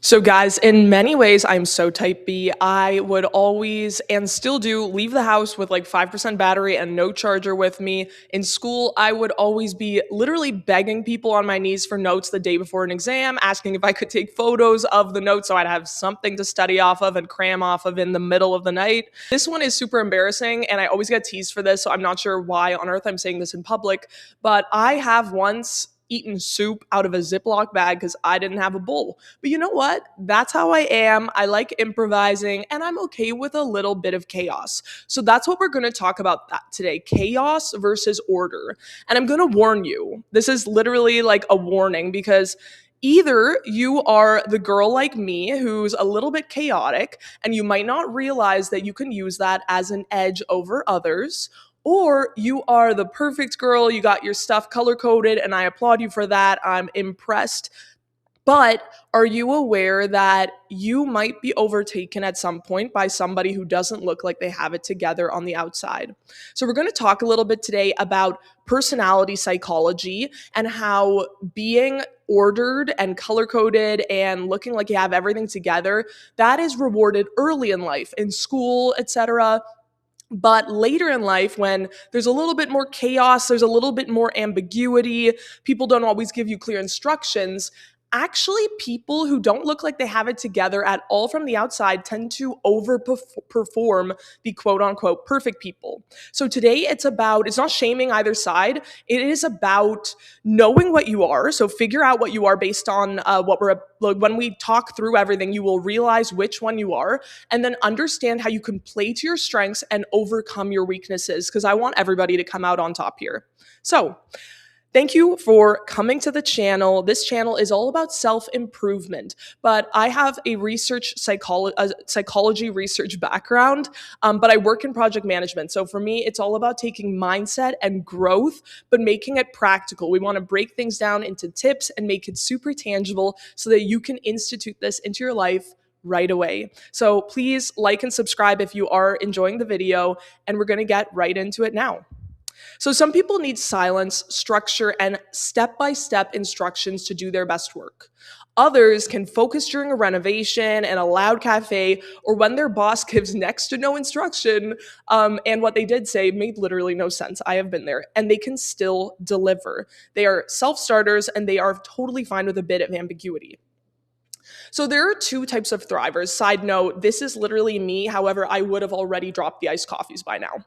So, guys, in many ways, I'm so type B. I would always and still do leave the house with like 5% battery and no charger with me. In school, I would always be literally begging people on my knees for notes the day before an exam, asking if I could take photos of the notes so I'd have something to study off of and cram off of in the middle of the night. This one is super embarrassing, and I always get teased for this, so I'm not sure why on earth I'm saying this in public, but I have once eaten soup out of a Ziploc bag because I didn't have a bowl. But you know what? That's how I am. I like improvising and I'm okay with a little bit of chaos. So that's what we're going to talk about that today, chaos versus order. And I'm going to warn you. This is literally like a warning because either you are the girl like me who's a little bit chaotic and you might not realize that you can use that as an edge over others, or you are the perfect girl, you got your stuff color coded, and I applaud you for that. I'm impressed. But are you aware that you might be overtaken at some point by somebody who doesn't look like they have it together on the outside? So, we're going to talk a little bit today about personality psychology and how being ordered and color coded and looking like you have everything together, that is rewarded early in life, in school, etc. But later in life, when there's a little bit more chaos, there's a little bit more ambiguity, people don't always give you clear instructions. Actually, people who don't look like they have it together at all from the outside tend to overperform the quote unquote perfect people. So today it's not shaming either side. It is about knowing what you are. So figure out what you are based on when we talk through everything, you will realize which one you are and then understand how you can play to your strengths and overcome your weaknesses because I want everybody to come out on top here. So, thank you for coming to the channel. This channel is all about self-improvement, but I have a psychology research background, but I work in project management. So for me, it's all about taking mindset and growth, but making it practical. We want to break things down into tips and make it super tangible so that you can institute this into your life right away. So please like and subscribe if you are enjoying the video, and we're going to get right into it now. So some people need silence, structure, and step-by-step instructions to do their best work. Others can focus during a renovation in a loud cafe or when their boss gives next to no instruction, and what they did say made literally no sense. I have been there, and they can still deliver. They are self-starters, and they are totally fine with a bit of ambiguity. So there are two types of thrivers. Side note, this is literally me. However, I would have already dropped the iced coffees by now.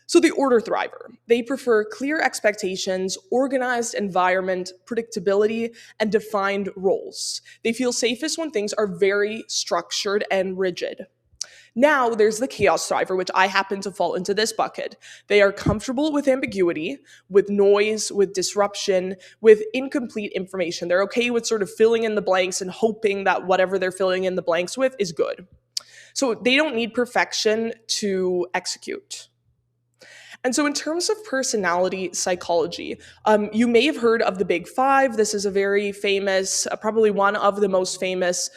So the order thriver, they prefer clear expectations, organized environment, predictability, and defined roles. They feel safest when things are very structured and rigid. Now there's the chaos thriver, which I happen to fall into this bucket. They are comfortable with ambiguity, with noise, with disruption, with incomplete information. They're okay with sort of filling in the blanks and hoping that whatever they're filling in the blanks with is good. So they don't need perfection to execute. And so, in terms of personality psychology, you may have heard of the Big Five. This is a very famous, probably one of the most famous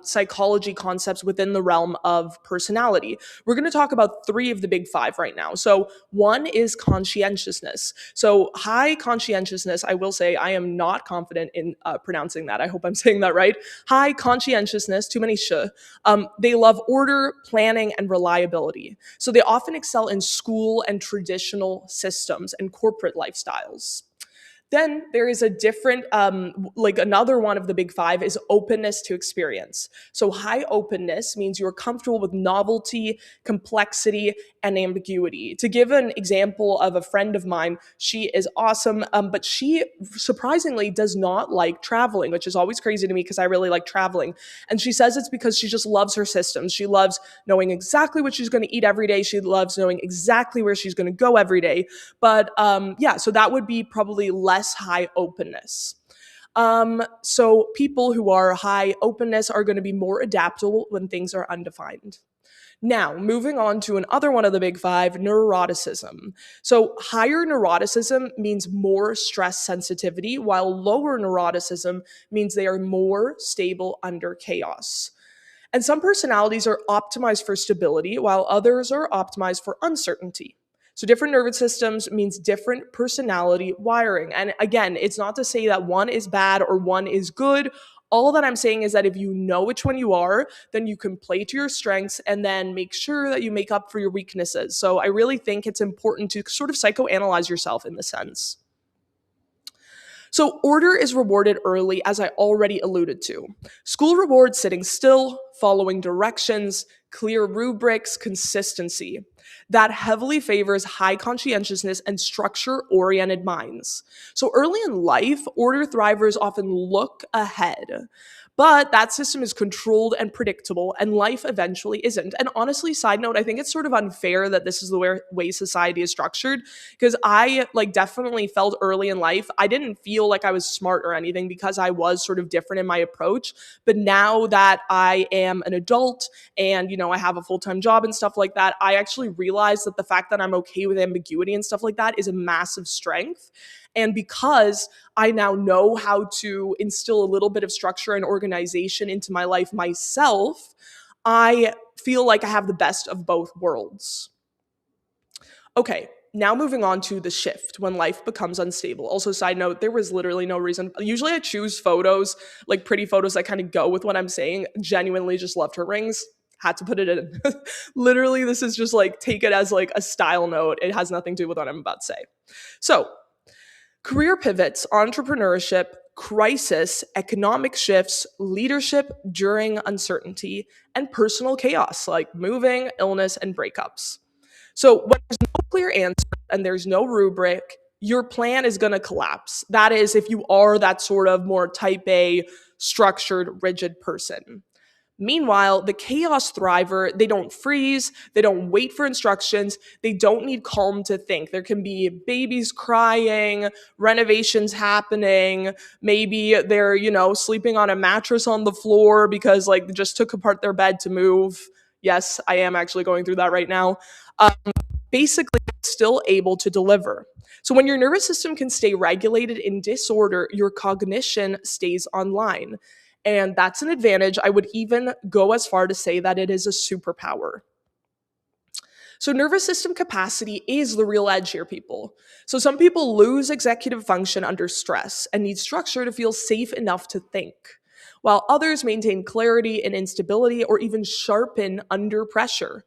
psychology concepts within the realm of personality. We're going to talk about three of the Big Five right now. So, one is conscientiousness. So, high conscientiousness, I will say, I am not confident in pronouncing that. I hope I'm saying that right. High conscientiousness, too many sh. They love order, planning, and reliability. So, they often excel in school and traditional systems and corporate lifestyles. Then there is a different, another one of the Big Five is openness to experience. So high openness means you're comfortable with novelty, complexity, and ambiguity. To give an example of a friend of mine, she is awesome, but she surprisingly does not like traveling, which is always crazy to me because I really like traveling. And she says it's because she just loves her systems. She loves knowing exactly what she's going to eat every day. She loves knowing exactly where she's going to go every day. But so that would be probably less high openness. So people who are high openness are going to be more adaptable when things are undefined. Now, moving on to another one of the Big Five, neuroticism. So higher neuroticism means more stress sensitivity, while lower neuroticism means they are more stable under chaos. And some personalities are optimized for stability, while others are optimized for uncertainty. So different nervous systems means different personality wiring. And again, it's not to say that one is bad or one is good. All that I'm saying is that if you know which one you are, then you can play to your strengths and then make sure that you make up for your weaknesses. So I really think it's important to sort of psychoanalyze yourself in the sense. So, order is rewarded early, as I already alluded to. School rewards sitting still, following directions, clear rubrics, consistency. That heavily favors high conscientiousness and structure oriented minds. So, early in life, order thrivers often look ahead. But that system is controlled and predictable, and life eventually isn't. And honestly, side note, I think it's sort of unfair that this is the way society is structured, because I like definitely felt early in life I didn't feel like I was smart or anything because I was sort of different in my approach. But now that I am an adult and I have a full-time job and stuff like that, I actually realize that the fact that I'm okay with ambiguity and stuff like that is a massive strength. And because I now know how to instill a little bit of structure and organization into my life myself, I feel like I have the best of both worlds. Okay, now moving on to the shift when life becomes unstable. Also, side note, there was literally no reason. Usually I choose photos, like pretty photos that kind of go with what I'm saying. Genuinely just loved her rings. Had to put it in. Literally, this is just like, take it as like a style note. It has nothing to do with what I'm about to say. So, career pivots, entrepreneurship, crisis, economic shifts, leadership during uncertainty, and personal chaos like moving, illness, and breakups. So when there's no clear answer and there's no rubric, your plan is going to collapse. That is, if you are that sort of more type A, structured, rigid person. Meanwhile, the chaos thriver, they don't freeze, they don't wait for instructions, they don't need calm to think. There can be babies crying, renovations happening, maybe they're, sleeping on a mattress on the floor because like they just took apart their bed to move. Yes, I am actually going through that right now. Um, Basically, still able to deliver. So when your nervous system can stay regulated in disorder, your cognition stays online. And that's an advantage. I would even go as far to say that it is a superpower. So, nervous system capacity is the real edge here, people. So, some people lose executive function under stress and need structure to feel safe enough to think, while others maintain clarity in instability or even sharpen under pressure.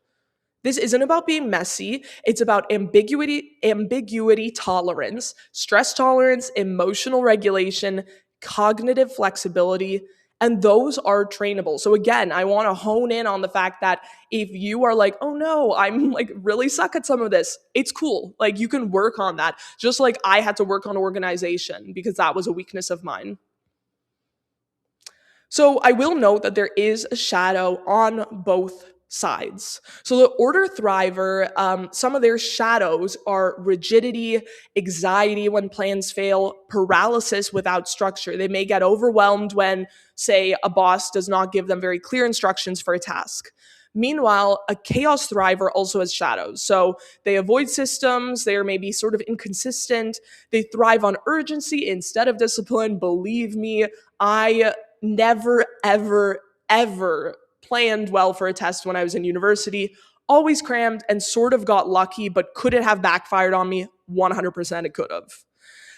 This isn't about being messy. It's about ambiguity tolerance, stress tolerance, emotional regulation, cognitive flexibility, and those are trainable. So again, I want to hone in on the fact that if you are like, "Oh no, I'm like really suck at some of this." It's cool. Like you can work on that. Just like I had to work on organization because that was a weakness of mine. So I will note that there is a shadow on both sides. So the order thriver, some of their shadows are rigidity, anxiety when plans fail, paralysis without structure. They may get overwhelmed when, say, a boss does not give them very clear instructions for a task. Meanwhile, a chaos thriver also has shadows. So they avoid systems, they are maybe sort of inconsistent, they thrive on urgency instead of discipline. Believe me, I never, ever, ever planned well for a test when I was in university. Always crammed and sort of got lucky, but could it have backfired on me? 100% it could have.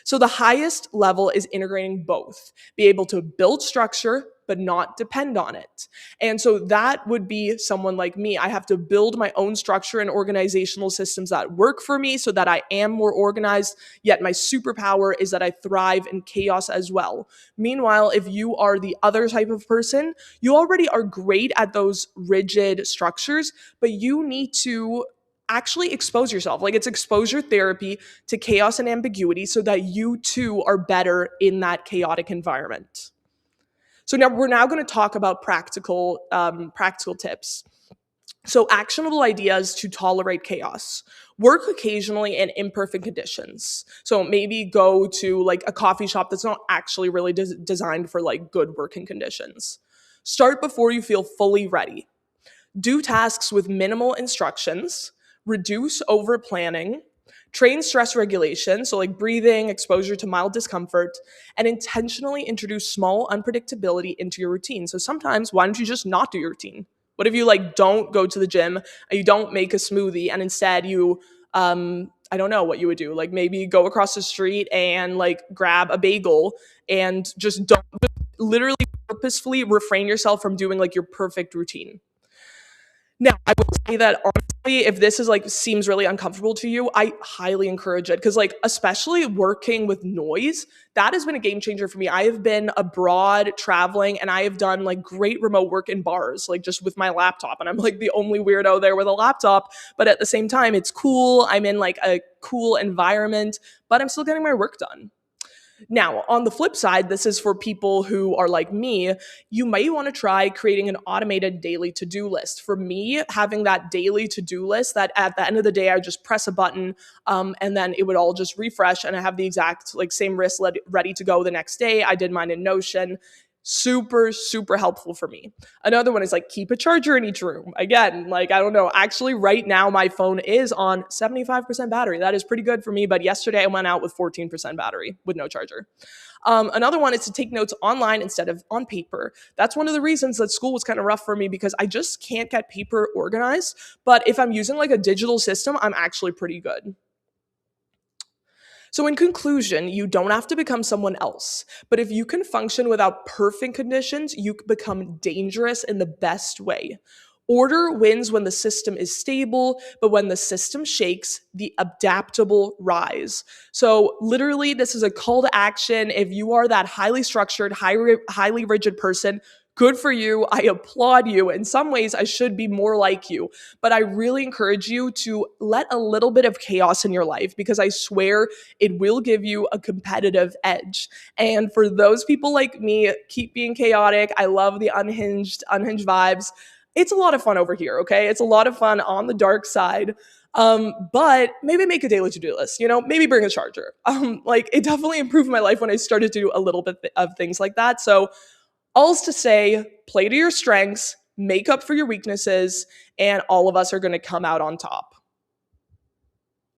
So the highest level is integrating both, be able to build structure, but not depend on it. And so that would be someone like me. I have to build my own structure and organizational systems that work for me so that I am more organized. Yet my superpower is that I thrive in chaos as well. Meanwhile, if you are the other type of person, you already are great at those rigid structures, but you need to actually expose yourself. Like it's exposure therapy to chaos and ambiguity so that you too are better in that chaotic environment. So now we're going to talk about practical tips. So actionable ideas to tolerate chaos. Work occasionally in imperfect conditions. So maybe go to like a coffee shop that's not actually really designed for like good working conditions. Start before you feel fully ready. Do tasks with minimal instructions. Reduce over planning. Train stress regulation, so like breathing, exposure to mild discomfort, and intentionally introduce small unpredictability into your routine. So sometimes, why don't you just not do your routine? What if you like don't go to the gym and you don't make a smoothie and instead you, I don't know what you would do. Like maybe go across the street and like grab a bagel and just don't literally purposefully refrain yourself from doing like your perfect routine. Now, I will say that honestly, if this is like seems really uncomfortable to you, I highly encourage it because like especially working with noise, that has been a game changer for me. I have been abroad traveling and I have done like great remote work in bars, like just with my laptop. And I'm like the only weirdo there with a laptop, but at the same time, it's cool. I'm in like a cool environment, but I'm still getting my work done. Now, on the flip side, this is for people who are like me. You might want to try creating an automated daily to do list. For me, having that daily to do list that at the end of the day, I just press a button and then it would all just refresh and I have the exact like same list ready to go the next day. I did mine in Notion. Super, super helpful for me. Another one is like keep a charger in each room. Again, like I don't know. Actually, right now my phone is on 75% battery. That is pretty good for me. But yesterday I went out with 14% battery with no charger. Another one is to take notes online instead of on paper. That's one of the reasons that school was kind of rough for me because I just can't get paper organized. But if I'm using like a digital system, I'm actually pretty good. So, in conclusion, you don't have to become someone else. But if you can function without perfect conditions, you can become dangerous in the best way. Order wins when the system is stable, but when the system shakes, the adaptable rise. So, literally, this is a call to action. If you are that highly structured, highly rigid person, good for you. I applaud you. In some ways, I should be more like you. But I really encourage you to let a little bit of chaos in your life because I swear it will give you a competitive edge. And for those people like me, keep being chaotic. I love the unhinged vibes. It's a lot of fun over here, okay? It's a lot of fun on the dark side. But maybe make a daily to-do list, maybe bring a charger. Like it definitely improved my life when I started to do a little bit of things like that. So all's to say, play to your strengths, make up for your weaknesses, and all of us are going to come out on top.